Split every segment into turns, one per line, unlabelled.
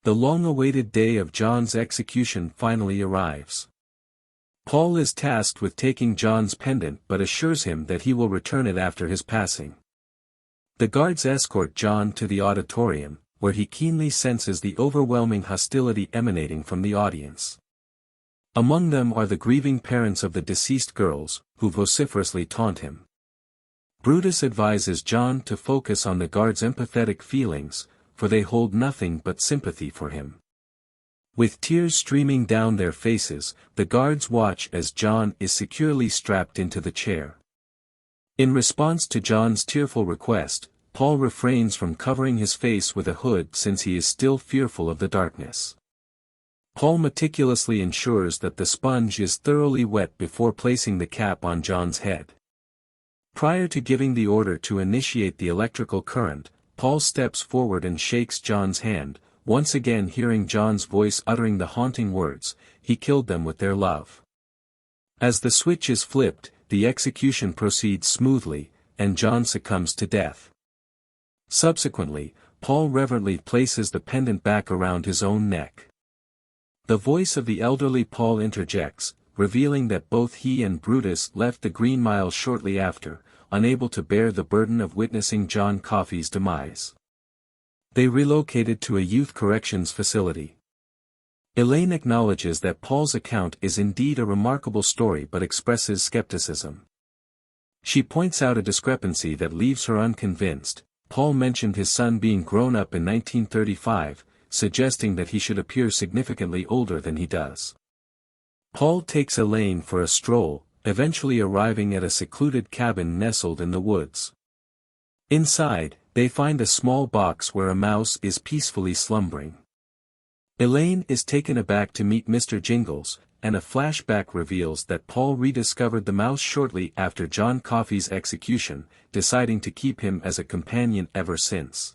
The long-awaited day of John's execution finally arrives. Paul is tasked with taking John's pendant but assures him that he will return it after his passing. The guards escort John to the auditorium, where he keenly senses the overwhelming hostility emanating from the audience. Among them are the grieving parents of the deceased girls, who vociferously taunt him. Brutus advises John to focus on the guards' empathetic feelings, for they hold nothing but sympathy for him. With tears streaming down their faces, the guards watch as John is securely strapped into the chair. In response to John's tearful request, Paul refrains from covering his face with a hood since he is still fearful of the darkness. Paul meticulously ensures that the sponge is thoroughly wet before placing the cap on John's head. Prior to giving the order to initiate the electrical current, Paul steps forward and shakes John's hand, once again hearing John's voice uttering the haunting words, "He killed them with their love." As the switch is flipped, the execution proceeds smoothly, and John succumbs to death. Subsequently, Paul reverently places the pendant back around his own neck. The voice of the elderly Paul interjects, revealing that both he and Brutus left the Green Mile shortly after, unable to bear the burden of witnessing John Coffey's demise. They relocated to a youth corrections facility. Elaine acknowledges that Paul's account is indeed a remarkable story but expresses skepticism. She points out a discrepancy that leaves her unconvinced. Paul mentioned his son being grown up in 1935, suggesting that he should appear significantly older than he does. Paul takes Elaine for a stroll, eventually arriving at a secluded cabin nestled in the woods. Inside, they find a small box where a mouse is peacefully slumbering. Elaine is taken aback to meet Mr. Jingles, and a flashback reveals that Paul rediscovered the mouse shortly after John Coffey's execution, deciding to keep him as a companion ever since.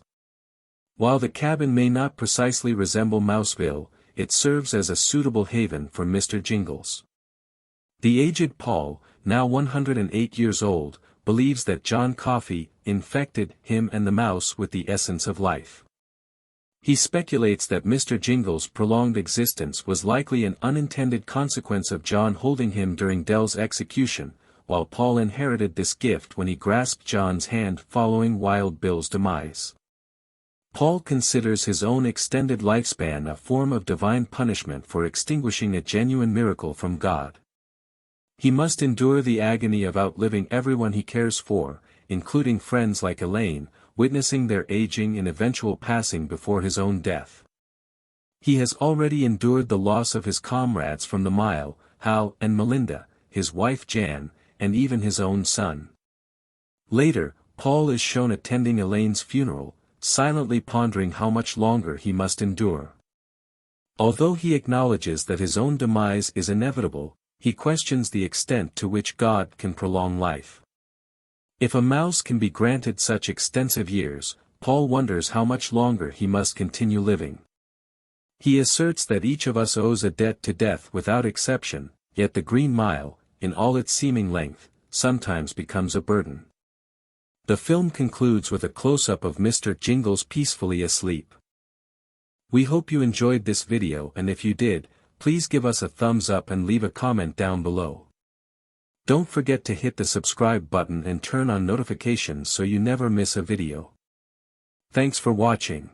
While the cabin may not precisely resemble Mouseville, it serves as a suitable haven for Mr. Jingles. The aged Paul, now 108 years old, believes that John Coffey infected him and the mouse with the essence of life. He speculates that Mr. Jingles' prolonged existence was likely an unintended consequence of John holding him during Dell's execution, while Paul inherited this gift when he grasped John's hand following Wild Bill's demise. Paul considers his own extended lifespan a form of divine punishment for extinguishing a genuine miracle from God. He must endure the agony of outliving everyone he cares for, including friends like Elaine, witnessing their aging and eventual passing before his own death. He has already endured the loss of his comrades from the mile, Hal and Melinda, his wife Jan, and even his own son. Later, Paul is shown attending Elaine's funeral, silently pondering how much longer he must endure. Although he acknowledges that his own demise is inevitable, he questions the extent to which God can prolong life. If a mouse can be granted such extensive years, Paul wonders how much longer he must continue living. He asserts that each of us owes a debt to death without exception, yet the Green Mile, in all its seeming length, sometimes becomes a burden. The film concludes with a close-up of Mr. Jingles peacefully asleep. We hope you enjoyed this video, and if you did, please give us a thumbs up and leave a comment down below. Don't forget to hit the subscribe button and turn on notifications so you never miss a video. Thanks for watching.